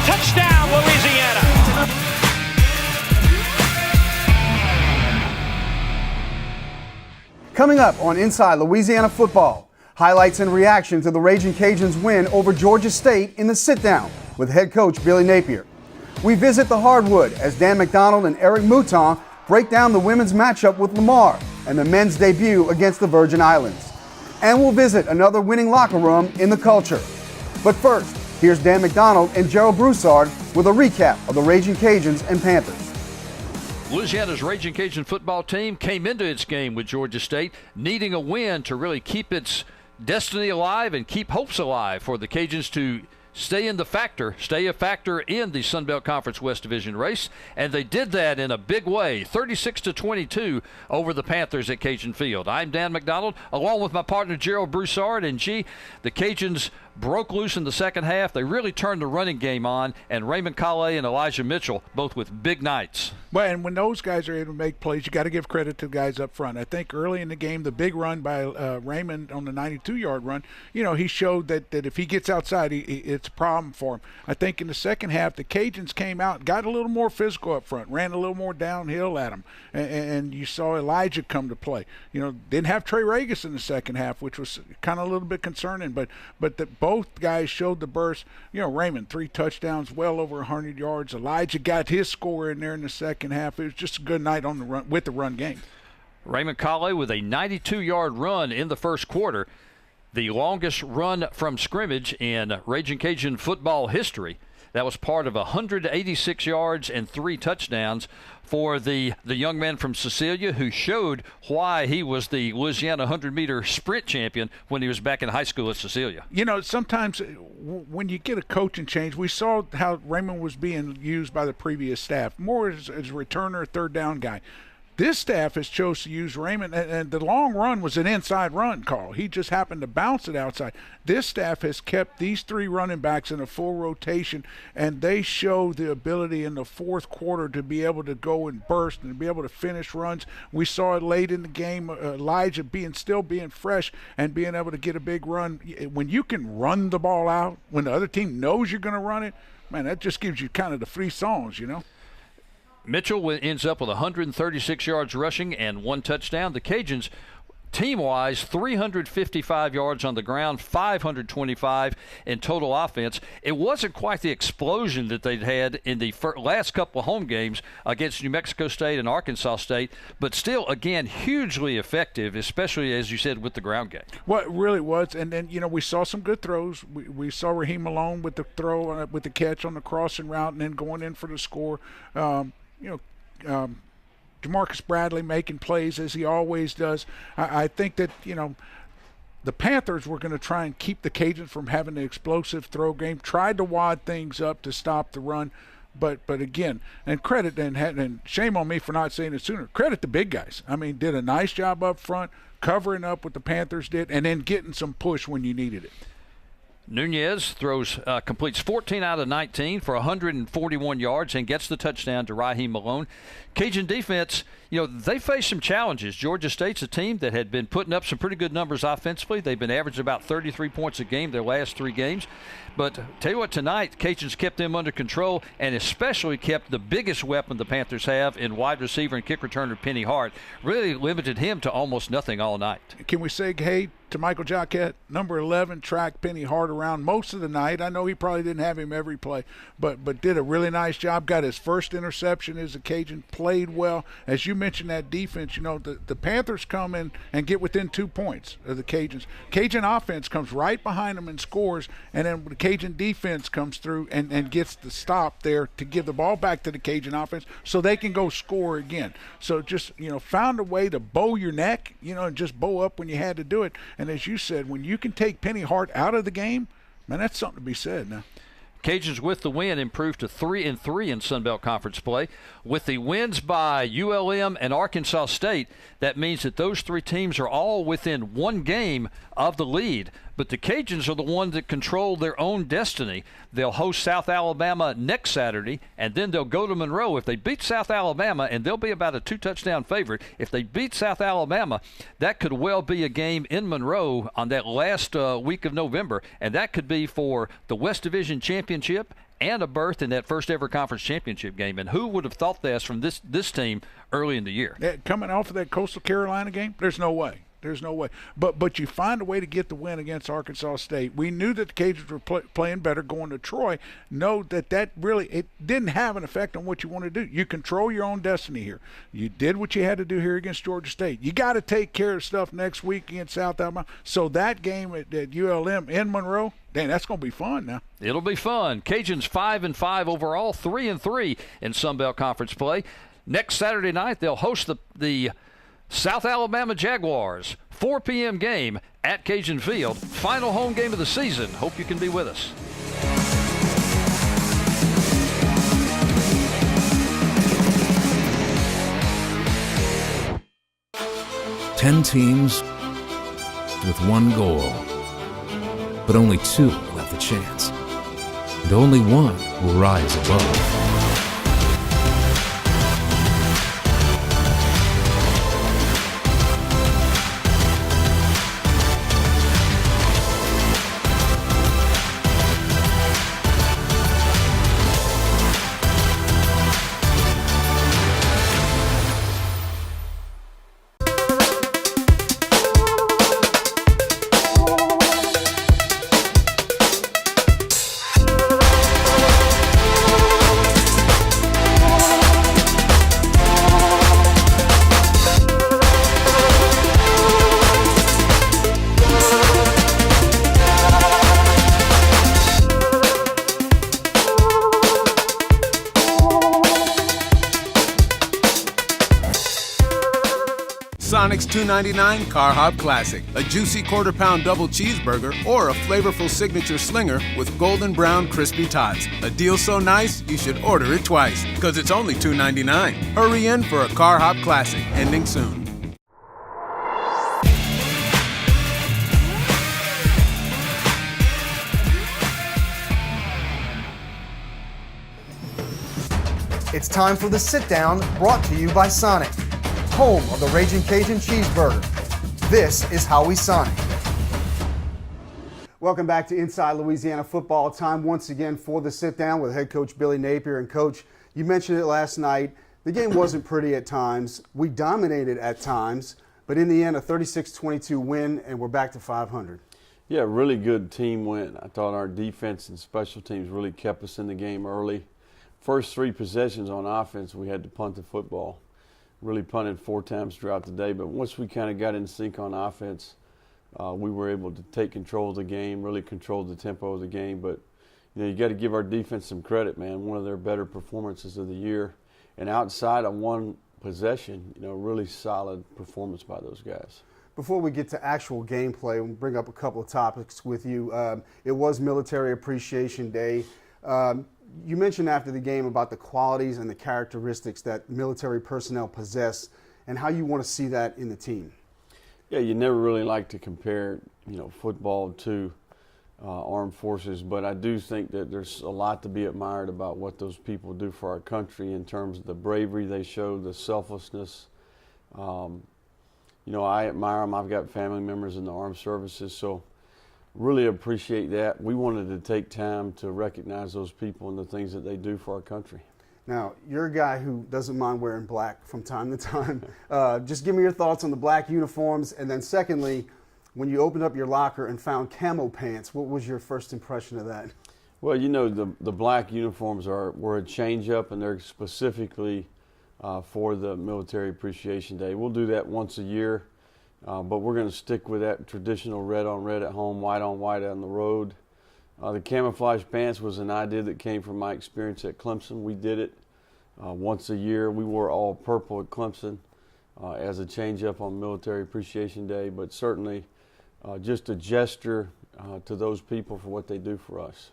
Touchdown, Louisiana. Coming up on Inside Louisiana Football, highlights and reaction to the Ragin Cajuns win over Georgia State in the sit-down with head coach Billy Napier. We visit the hardwood as Dan McDonald and Eric Mouton break down the women's matchup with Lamar and the men's debut against the Virgin Islands. And we'll visit another winning locker room in the culture. But first, here's Dan McDonald and Gerald Broussard with a recap of the Ragin Cajuns and Panthers. Louisiana's Ragin Cajun football team came into its game with Georgia State needing a win to really keep its destiny alive and keep hopes alive for the Cajuns to stay a factor in the Sun Belt Conference West Division race, and they did that in a big way, 36-22 over the Panthers at Cajun Field. I'm Dan McDonald, along with my partner Gerald Broussard, and the Cajuns broke loose in the second half. They really turned the running game on, and Raymond Calais and Elijah Mitchell both with big nights. Well, and when those guys are able to make plays, you got to give credit to the guys up front. I think early in the game, the big run by Raymond on the 92-yard run, he showed that if he gets outside, it's a problem for him. I think in the second half, the Cajuns came out, got a little more physical up front, ran a little more downhill at them, and you saw Elijah come to play. Didn't have Trey Regis in the second half, which was kind of a little bit concerning, but both guys showed the burst. Raymond, 3 touchdowns, well over 100 yards. Elijah got his score in there in the second half. It was just a good night on the run with the run game. Raymond Calais with a 92-yard run in the first quarter, the longest run from scrimmage in Ragin Cajun football history. That was part of 186 yards and 3 touchdowns for the young man from Cecilia, who showed why he was the Louisiana 100-meter sprint champion when he was back in high school at Cecilia. Sometimes when you get a coaching change, we saw how Raymond was being used by the previous staff, more as a returner, third down guy. This staff has chose to use Raymond, and the long run was an inside run call. He just happened to bounce it outside. This staff has kept these 3 running backs in a full rotation, and they show the ability in the fourth quarter to be able to go and burst and to be able to finish runs. We saw it late in the game, Elijah still being fresh and being able to get a big run. When you can run the ball out, when the other team knows you're going to run it, man, that just gives you kind of the free songs, Mitchell ends up with 136 yards rushing and 1 touchdown. The Cajuns, team-wise, 355 yards on the ground, 525 in total offense. It wasn't quite the explosion that they'd had in the last couple of home games against New Mexico State and Arkansas State, but still, again, hugely effective, especially, as you said, with the ground game. Well, it really was. And then, we saw some good throws. We saw Raheem Malone with the throw, with the catch on the crossing route and then going in for the score. Jamarcus Bradley making plays as he always does. I think that, the Panthers were going to try and keep the Cajuns from having an explosive throw game, tried to wad things up to stop the run. But again, and credit, and shame on me for not saying it sooner, credit the big guys. I mean, did a nice job up front, covering up what the Panthers did, and then getting some push when you needed it. Nunez completes 14 out of 19 for 141 yards and gets the touchdown to Raheem Malone. Cajun defense, they faced some challenges. Georgia State's a team that had been putting up some pretty good numbers offensively. They've been averaging about 33 points a game their last 3 games. But tell you what, tonight, Cajuns kept them under control and especially kept the biggest weapon the Panthers have in wide receiver and kick returner Penny Hart. Really limited him to almost nothing all night. Can we say hey to Michael Jacquet, number 11, tracked Penny Hart around most of the night. I know he probably didn't have him every play, but did a really nice job. Got his first interception as a Cajun, played well. As you mentioned, that defense, the Panthers come in and get within 2 points of the Cajuns. Cajun offense comes right behind them and scores, and then the Cajun defense comes through and gets the stop there to give the ball back to the Cajun offense so they can go score again. So just, found a way to bow your neck, and just bow up when you had to do it. And as you said, when you can take Penny Hart out of the game, man, that's something to be said now. Cajuns with the win improved to 3-3 in Sun Belt Conference play. With the wins by ULM and Arkansas State, that means that those 3 teams are all within 1 game of the lead. But the Cajuns are the ones that control their own destiny. They'll host South Alabama next Saturday, and then they'll go to Monroe. If they beat South Alabama, and they'll be about a 2-touchdown favorite, if they beat South Alabama, that could well be a game in Monroe on that last week of November, and that could be for the West Division Championship and a berth in that first ever conference championship game. And who would have thought this from this team early in the year? Coming off of that Coastal Carolina game, there's no way. There's no way. But you find a way to get the win against Arkansas State. We knew that the Cajuns were playing better going to Troy. Know that really it didn't have an effect on what you want to do. You control your own destiny here. You did what you had to do here against Georgia State. You got to take care of stuff next week against South Alabama. So that game at ULM in Monroe, dang, that's going to be fun now. It'll be fun. Cajuns 5-5 overall, 3-3 in Sun Belt Conference play. Next Saturday night, they'll host the South Alabama Jaguars, 4 p.m. game at Cajun Field. Final home game of the season. Hope you can be with us. Ten teams with one goal, but only 2 will have the chance, and only 1 will rise above. Sonic's $2.99 Car Hop Classic, a juicy quarter-pound double cheeseburger, or a flavorful signature slinger with golden brown crispy tots. A deal so nice, you should order it twice, because it's only $2.99. Hurry in for a Car Hop Classic, ending soon. It's time for the Sit Down, brought to you by Sonic, home of the Ragin Cajun cheeseburger. This is how we Sonic. Welcome back to Inside Louisiana Football. Time once again for the Sit Down with head coach Billy Napier. And coach, you mentioned it last night. The game wasn't pretty at times. We dominated at times, but in the end, a 36-22 win, and we're back to 500. Yeah, really good team win. I thought our defense and special teams really kept us in the game early. First 3 possessions on offense, we had to punt the football. Really punted 4 times throughout the day, but once we kind of got in sync on offense, we were able to take control of the game, really control the tempo of the game. But you got to give our defense some credit, man. One of their better performances of the year, and outside of 1 possession, really solid performance by those guys. Before we get to actual gameplay, we'll bring up a couple of topics with you. It was Military Appreciation Day. You mentioned after the game about the qualities and the characteristics that military personnel possess and how you want to see that in the team. Yeah, you never really like to compare, football to armed forces, but I do think that there's a lot to be admired about what those people do for our country in terms of the bravery they show, the selflessness. I admire them. I've got family members in the armed services, so really appreciate that. We wanted to take time to recognize those people and the things that they do for our country. Now, you're a guy who doesn't mind wearing black from time to time. Just give me your thoughts on the black uniforms. And then secondly, when you opened up your locker and found camo pants, what was your first impression of that? Well, the black uniforms were a change-up, and they're specifically for the Military Appreciation Day. We'll do that once a year. But we're going to stick with that traditional red on red at home, white on white on the road. The camouflage pants was an idea that came from my experience at Clemson. We did it once a year. We wore all purple at Clemson as a change-up on Military Appreciation Day, but certainly just a gesture to those people for what they do for us.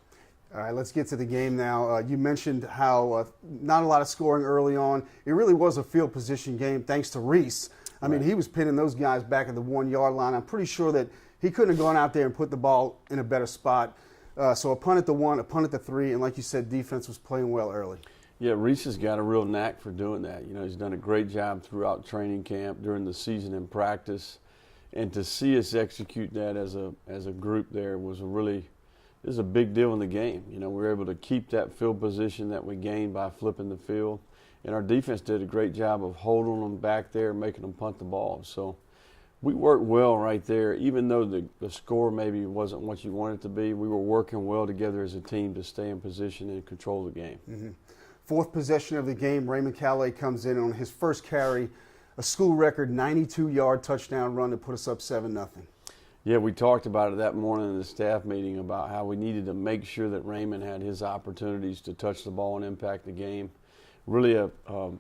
All right, let's get to the game now. You mentioned how not a lot of scoring early on. It really was a field position game thanks to Reese. I mean, he was pinning those guys back at the 1-yard line. I'm pretty sure that he couldn't have gone out there and put the ball in a better spot. So a punt at the 1, a punt at the 3, and like you said, defense was playing well early. Yeah, Reese has got a real knack for doing that. He's done a great job throughout training camp, during the season and practice. And to see us execute that as a group there was a really is a big deal in the game. You know, we were able to keep that field position that we gained by flipping the field. And our defense did a great job of holding them back there, making them punt the ball. So we worked well right there. Even though the score maybe wasn't what you wanted it to be, we were working well together as a team to stay in position and control the game. Mm-hmm. Fourth possession of the game, Raymond Calais comes in on his first carry, a school record 92-yard touchdown run to put us up 7-0. Yeah, we talked about it that morning in the staff meeting about how we needed to make sure that Raymond had his opportunities to touch the ball and impact the game. Really a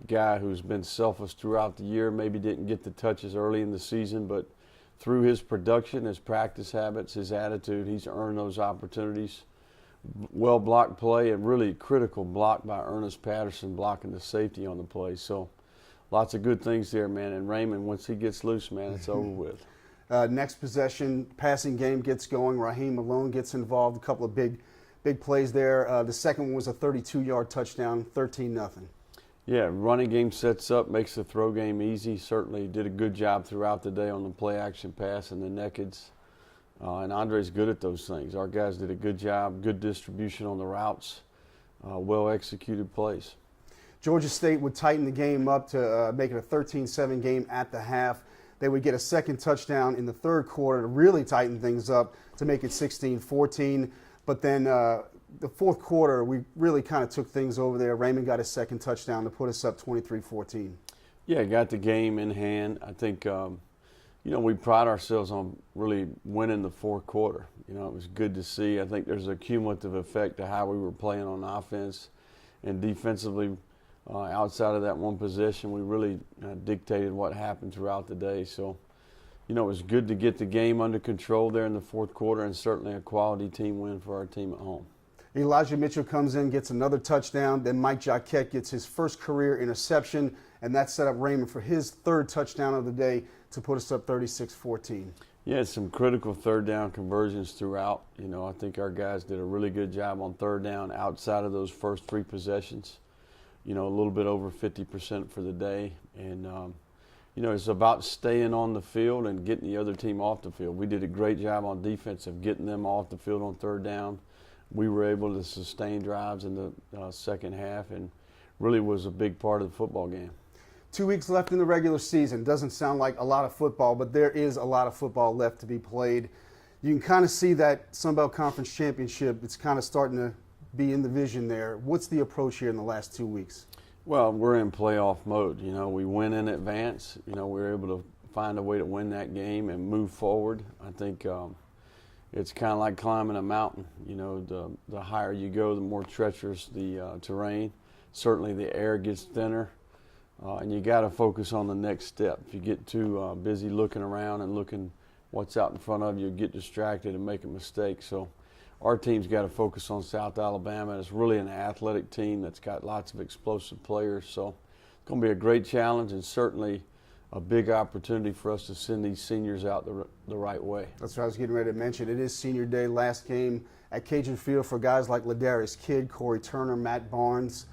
guy who's been selfless throughout the year, maybe didn't get the touches early in the season, but through his production, his practice habits, his attitude, he's earned those opportunities. Well blocked play, and really critical block by Ernest Patterson blocking the safety on the play. So lots of good things there, man. And Raymond, once he gets loose, man, it's over with. Next possession, passing game gets going. Raheem Malone gets involved, a couple of big plays there. The second one was a 32-yard touchdown, 13-0. Yeah, running game sets up, makes the throw game easy. Certainly did a good job throughout the day on the play-action pass and the nakeds. And Andre's good at those things. Our guys did a good job, good distribution on the routes, well-executed plays. Georgia State would tighten the game up to make it a 13-7 game at the half. They would get a second touchdown in the third quarter to really tighten things up to make it 16-14. But then the fourth quarter, we really kind of took things over there. Raymond got his second touchdown to put us up 23-14. Yeah, got the game in hand. I think, we pride ourselves on really winning the fourth quarter. It was good to see. I think there's a cumulative effect to how we were playing on offense and defensively. Outside of that one possession, we really dictated what happened throughout the day. So, it was good to get the game under control there in the fourth quarter, and certainly a quality team win for our team at home. Elijah Mitchell comes in, gets another touchdown. Then Mike Jacquette gets his first career interception, and that set up Raymond for his third touchdown of the day to put us up 36-14. Yeah, some critical third down conversions throughout. I think our guys did a really good job on third down outside of those first three possessions. A little bit over 50% for the day. And, it's about staying on the field and getting the other team off the field. We did a great job on defense of getting them off the field on third down. We were able to sustain drives in the second half and really was a big part of the football game. 2 weeks left in the regular season. Doesn't sound like a lot of football, but there is a lot of football left to be played. You can kind of see that Sun Belt Conference Championship, it's kind of starting to be in the vision there. What's the approach here in the last 2 weeks? Well, we're in playoff mode. We win in advance. We were able to find a way to win that game and move forward. I think it's kind of like climbing a mountain. The higher you go, the more treacherous the terrain. Certainly the air gets thinner, and you got to focus on the next step. If you get too busy looking around and looking what's out in front of you, get distracted and make a mistake. So our team's got to focus on South Alabama. It's really an athletic team that's got lots of explosive players. So it's going to be a great challenge and certainly a big opportunity for us to send these seniors out the right way. That's what I was getting ready to mention. It is senior day, last game at Cajun Field for guys like Ladarius Kidd, Corey Turner, Matt Barnes.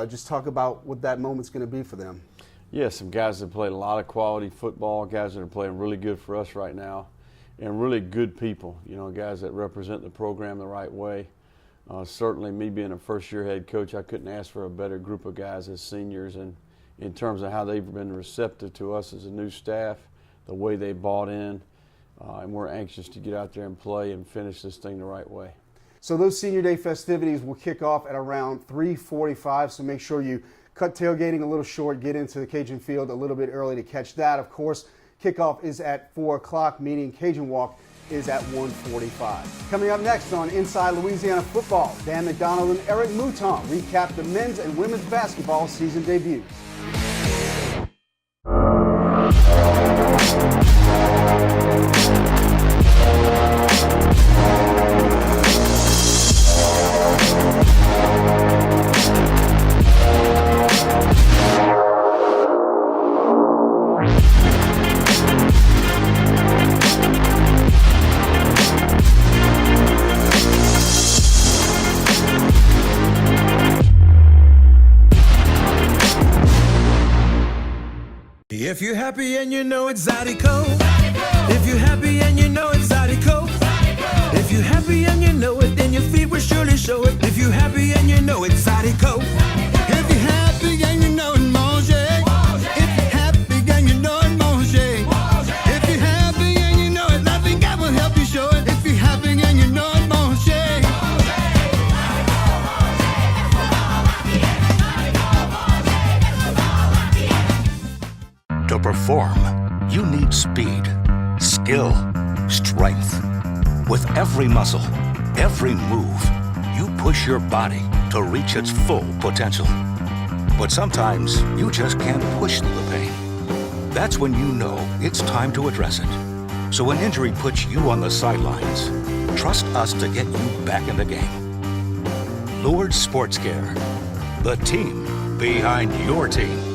Just talk about what that moment's going to be for them. Yeah, some guys that played a lot of quality football, guys that are playing really good for us right now. And really good people, guys that represent the program the right way. Certainly me being a first-year head coach, I couldn't ask for a better group of guys as seniors. And in terms of how they've been receptive to us as a new staff, the way they bought in, and we're anxious to get out there and play and finish this thing the right way. So those Senior Day festivities will kick off at around 3:45, so make sure you cut tailgating a little short, get into the Cajun Field a little bit early to catch that. Of course, kickoff is at 4 o'clock, meaning Cajun Walk is at 1:45. Coming up next on Inside Louisiana Football, Dan McDonald and Eric Mouton recap the men's and women's basketball season debuts. If you're happy and you know it's Zydeco. If you're happy and you know it's Zydeco. If you're happy and you know it, then and your feet will surely show it. If you're happy and you know it, Zydeco. If you're happy and you know it, Mange. If you're happy and you know it, Mange. If you're happy and you know it, laughing God will help you show it. If you're happy and you know it, Mange. To perform, you need speed, skill, strength. With every muscle, every move, you push your body to reach its full potential. But sometimes you just can't push through the pain. That's when you know it's time to address it. So when injury puts you on the sidelines, trust us to get you back in the game. Lourdes Sports Care, the team behind your team.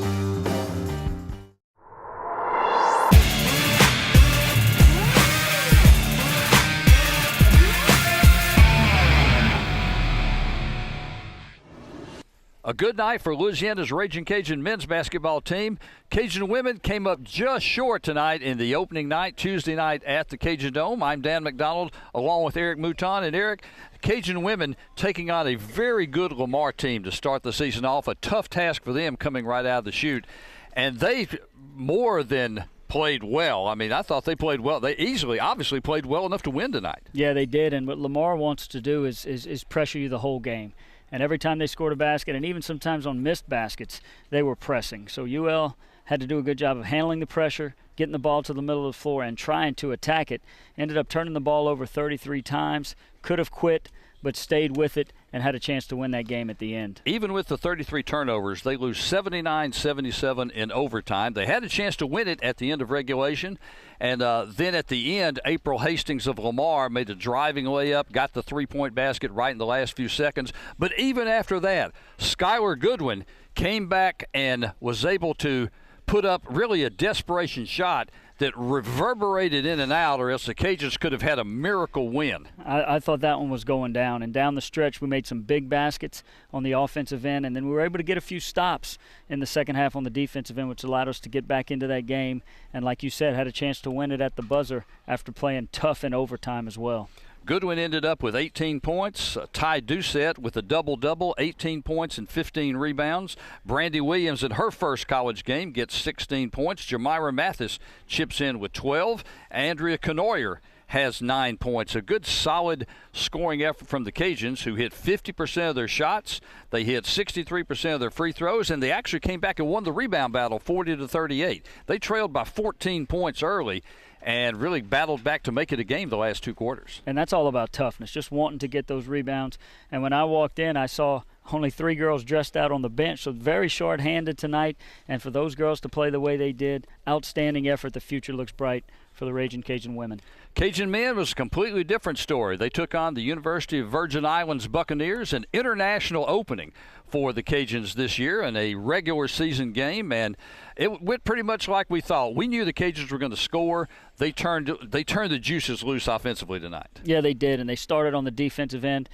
A good night for Louisiana's Ragin Cajun men's basketball team. Cajun women came up just short tonight in the opening night, Tuesday night at the Cajun Dome. I'm Dan McDonald along with Eric Mouton. And Eric, Cajun women taking on a very good Lamar team to start the season off. A tough task for them coming right out of the chute. And they more than played well. I mean, I thought they played well. They obviously played well enough to win tonight. Yeah, they did. And what Lamar wants to do is pressure you the whole game. And every time they scored a basket, and even sometimes on missed baskets, they were pressing. So UL had to do a good job of handling the pressure, getting the ball to the middle of the floor, and trying to attack it. Ended up turning the ball over 33 times. Could have quit, but stayed with it and had a chance to win that game at the end. Even with the 33 turnovers, they lose 79-77 in overtime. They had a chance to win it at the end of regulation. And then at the end, April Hastings of Lamar made a driving layup, got the three-point basket right in the last few seconds. But even after that, Skylar Goodwin came back and was able to put up really a desperation shot that reverberated in and out, or else the Cajuns could have had a miracle win. I thought that one was going down. And down the stretch, we made some big baskets on the offensive end, and then we were able to get a few stops in the second half on the defensive end, which allowed us to get back into that game. And like you said, had a chance to win it at the buzzer after playing tough in overtime as well. Goodwin ended up with 18 points. Ty Doucette with a double-double, 18 points and 15 rebounds. Brandy Williams in her first college game gets 16 points. Jamira Mathis chips in with 12. Andrea Canoyer has 9 points. A good, solid scoring effort from the Cajuns, who hit 50% of their shots. They hit 63% of their free throws, and they actually came back and won the rebound battle 40-38. They trailed by 14 points early and really battled back to make it a game the last two quarters. And that's all about toughness, just wanting to get those rebounds. And when I walked in, I saw only 3 girls dressed out on the bench, so very short-handed tonight. And for those girls to play the way they did, outstanding effort. The future looks bright for the Ragin Cajun women. Cajun men was a completely different story. They took on the University of Virgin Islands Buccaneers, an international opening for the Cajuns this year in a regular season game, and it went pretty much like we thought. We knew the Cajuns were going to score. They turned the juices loose offensively tonight. Yeah, they did, and they started on the defensive end,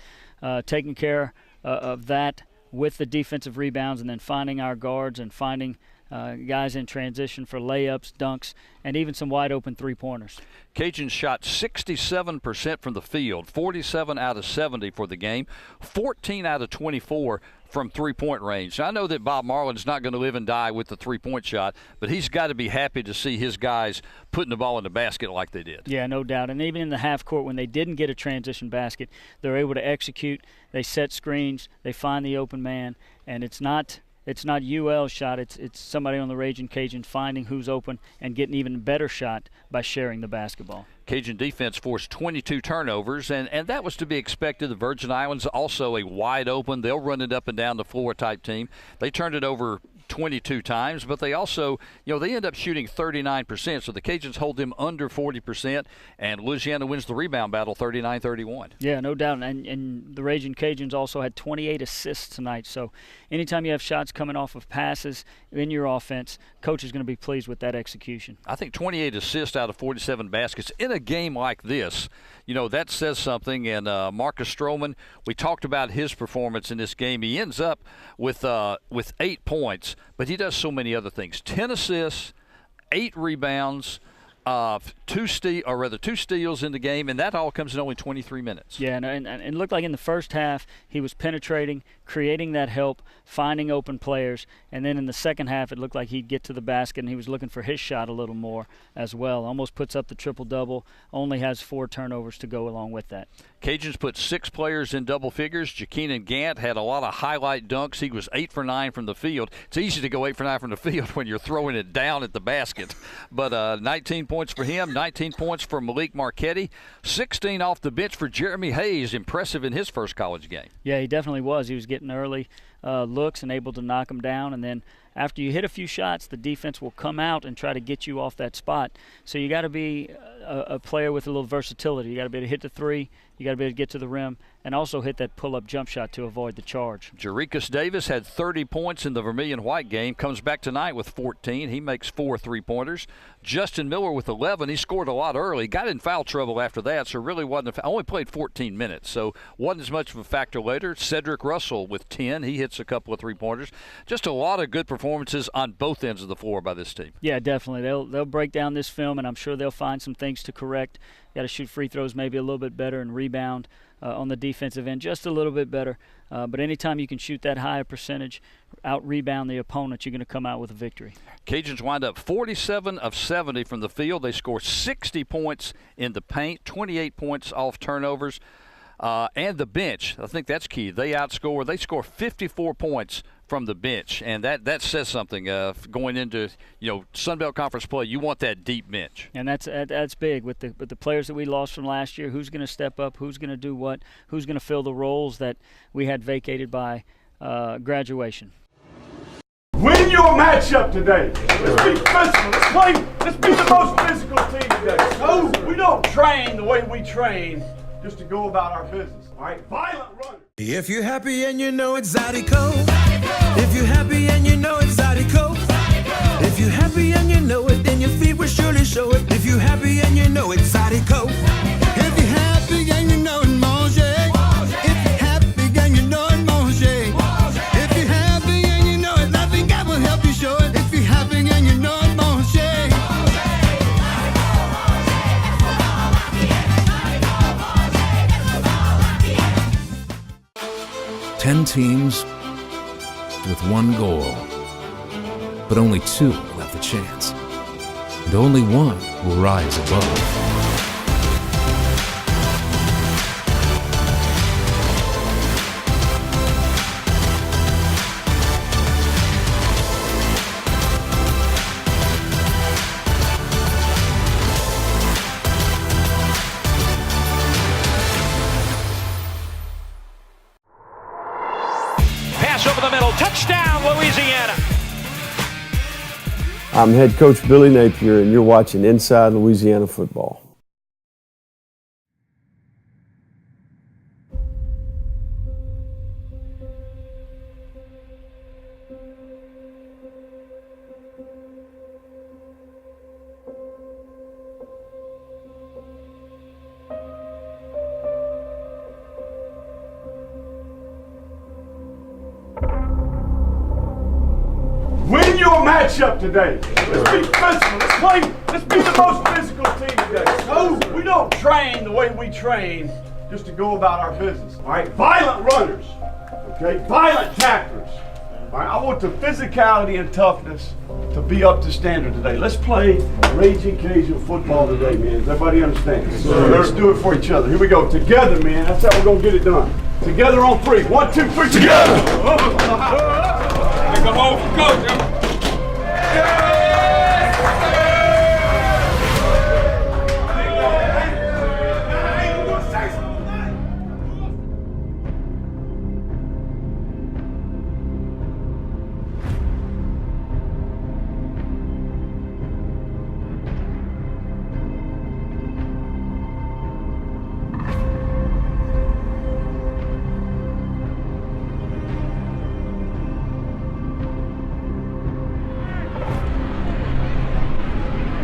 taking care of that with the defensive rebounds, and then finding our guards and finding guys in transition for layups, dunks, and even some wide-open three-pointers. Cajuns shot 67% from the field, 47 out of 70 for the game, 14 out of 24 from three-point range. I know that Bob Marlin's not going to live and die with the three-point shot, but he's got to be happy to see his guys putting the ball in the basket like they did. Yeah, no doubt. And even in the half court, when they didn't get a transition basket, they're able to execute. They set screens. They find the open man, and it's not UL's shot. It's somebody on the Ragin Cajuns finding who's open and getting even better shot by sharing the basketball. Cajun defense forced 22 turnovers, and that was to be expected. The Virgin Islands also a wide open, they'll run it up and down the floor type team. They turned it over 22 times, but they also, they end up shooting 39%, so the Cajuns hold them under 40%, and Louisiana wins the rebound battle 39-31. Yeah, no doubt, and the Ragin Cajuns also had 28 assists tonight, so anytime you have shots coming off of passes in your offense, coach is going to be pleased with that execution. I think 28 assists out of 47 baskets in a game like this, that says something. And Marcus Stroman, we talked about his performance in this game. He ends up with 8 points, but he does so many other things. 10 assists, 8 rebounds, two steals in the game, and that all comes in only 23 minutes. Yeah, and it looked like in the first half he was penetrating, creating that help, finding open players, and then in the second half it looked like he'd get to the basket and he was looking for his shot a little more as well. Almost puts up the triple-double, only has 4 turnovers to go along with that. Cajuns put 6 players in double figures. Jaqueline Gant had a lot of highlight dunks. He was 8 for 9 from the field. It's easy to go 8 for 9 from the field when you're throwing it down at the basket. But 19 points for him, 19 points for Malik Marchetti, 16 off the bench for Jeremy Hayes. Impressive in his first college game. Yeah, he definitely was. He was getting early looks and able to knock them down, and then after you hit a few shots, the defense will come out and try to get you off that spot. So you got to be a player with a little versatility. You got to be able to hit the three, you got to be able to get to the rim, and also hit that pull-up jump shot to avoid the charge. Jerikas Davis had 30 points in the Vermilion-White game, comes back tonight with 14. He makes 4 3-pointers. Justin Miller with 11. He scored a lot early. Got in foul trouble after that, so really wasn't only played 14 minutes, so wasn't as much of a factor later. Cedric Russell with 10. He hits a couple of 3-pointers. Just a lot of good performances on both ends of the floor by this team. Yeah, definitely. They'll break down this film, and I'm sure they'll find some things to correct. Got to shoot free throws maybe a little bit better and rebound on the defensive end just a little bit better. But anytime you can shoot that high percentage, out-rebound the opponent, you're going to come out with a victory. Cajuns wind up 47 of 70 from the field. They score 60 points in the paint, 28 points off turnovers. And the bench, I think that's key. They score 54 points from the bench, and that says something going into Sun Belt Conference play. You want that deep bench, and that's big with the players that we lost from last year. Who's going to step up? Who's going to do what? Who's going to fill the roles that we had vacated by graduation? Win your matchup today. Let's be physical. Let's be the most physical team today. No, we don't train the way we train just to go about our business. All right, violent runners. If you're happy and you know it's Zydeco. If you're happy and you know it's Zydeco. If you're happy and you know it, then your feet will surely show it. If you're happy and you know it's Zydeco. If you're happy and you know it, manger. If you're happy and you know it, manger. If you're happy and you know it, loving God will help you show it. If you're happy and you know it, manger. 10 teams with one goal, but only 2 will have the chance, and only 1 will rise above. Over the middle, touchdown, Louisiana. I'm head coach Billy Napier, and you're watching Inside Louisiana Football. Win your matchup today. Let's be physical. Let's be the most physical team today. No, we don't train the way we train just to go about our business. All right, violent runners. Okay, violent tacklers. All right, I want the physicality and toughness to be up to standard today. Let's play Ragin Cajun football today, man. Does everybody understand? Yes, let's do it for each other. Here we go. Together, man. That's how we're going to get it done. Together on 3. 1, 2, 3, together. Come on, go.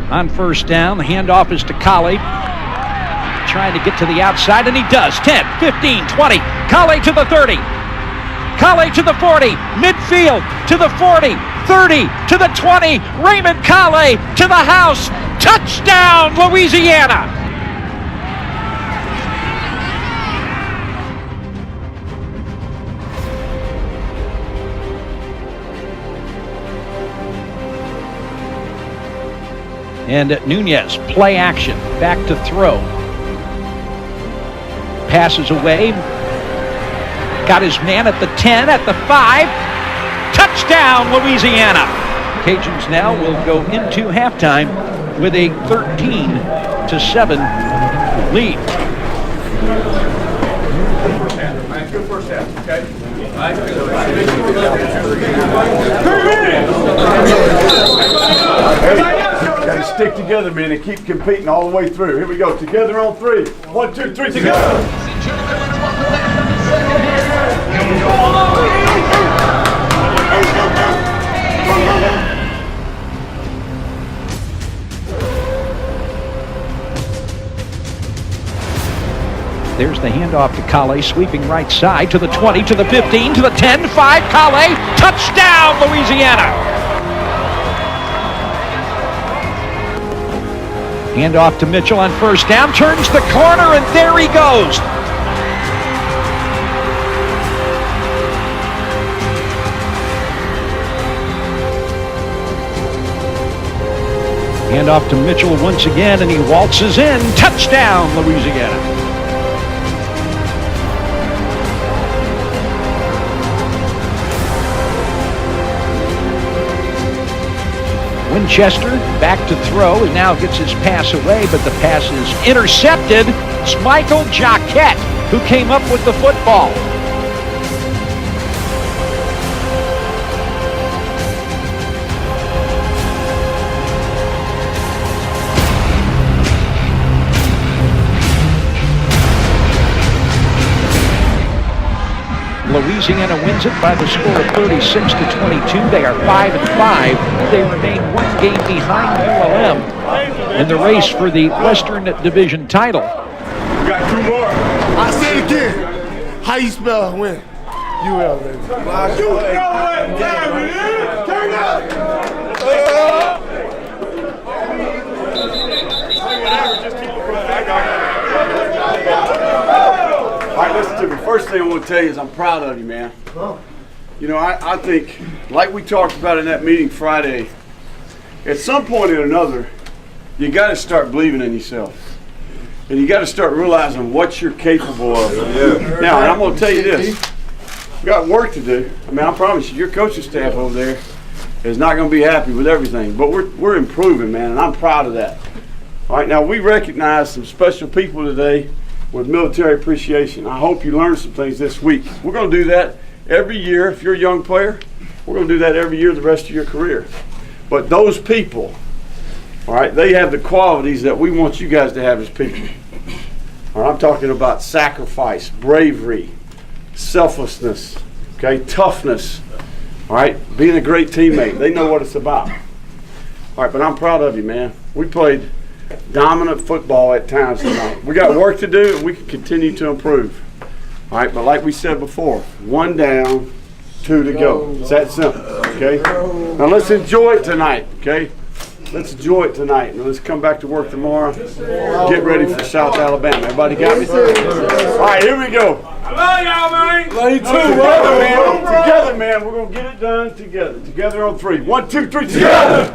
On first down, the handoff is to Colley. Trying to get to the outside, and he does. 10, 15, 20. Colley to the 30. Colley to the 40. Midfield to the 40. 30 to the 20. Raymond Colley to the house. Touchdown, Louisiana! And Nunez, play action, back to throw. Passes away. Got his man at the 10, at the 5. Touchdown, Louisiana! Cajuns now will go into halftime with a 13-7 lead. Good first half, okay? Got to stick together, man, and keep competing all the way through. Here we go. Together on 3. 1, 2, 3, together. There's the handoff to Kale, sweeping right side to the 20, to the 15, to the 10, 5, Kale, touchdown, Louisiana! Handoff to Mitchell on first down, turns the corner, and there he goes. Handoff to Mitchell once again, and he waltzes in, touchdown, Louisiana! Winchester back to throw, and now gets his pass away, but the pass is intercepted. It's Michael Jaquette who came up with the football. Louisiana wins it by the score of 36-22. They are 5-5. They remain one game behind ULM in the race for the Western Division title. We got 2 more. I say it again. How you spell win? UL, baby. Turn up! All right, listen to me. First thing I want to tell you is I'm proud of you, man. You know, I think, like we talked about in that meeting Friday, at some point or another, you got to start believing in yourself. And you got to start realizing what you're capable of. Yeah. Now, and I'm going to tell you this. We got work to do. I mean, I promise you, your coaching staff over there is not going to be happy with everything. But we're improving, man, and I'm proud of that. All right, now we recognize some special people today with military appreciation. I hope you learned some things this week. We're going to do that every year. If you're a young player, we're going to do that every year the rest of your career. But those people, all right, they have the qualities that we want you guys to have as people. All right, I'm talking about sacrifice, bravery, selflessness, okay, toughness, all right, being a great teammate. They know what it's about. All right, but I'm proud of you, man. We played dominant football at times tonight. We got work to do, and we can continue to improve. All right, but like we said before, 1 down, 2 to go. It's that simple, okay? Now let's enjoy it tonight, okay? Let's enjoy it tonight, and let's come back to work tomorrow. Get ready for South Alabama. Everybody got me? All right, here we go. I love y'all, man. Love you too, brother, man. Together, man. We're going to get it done together. Together on 3. 1, 2, 3, together.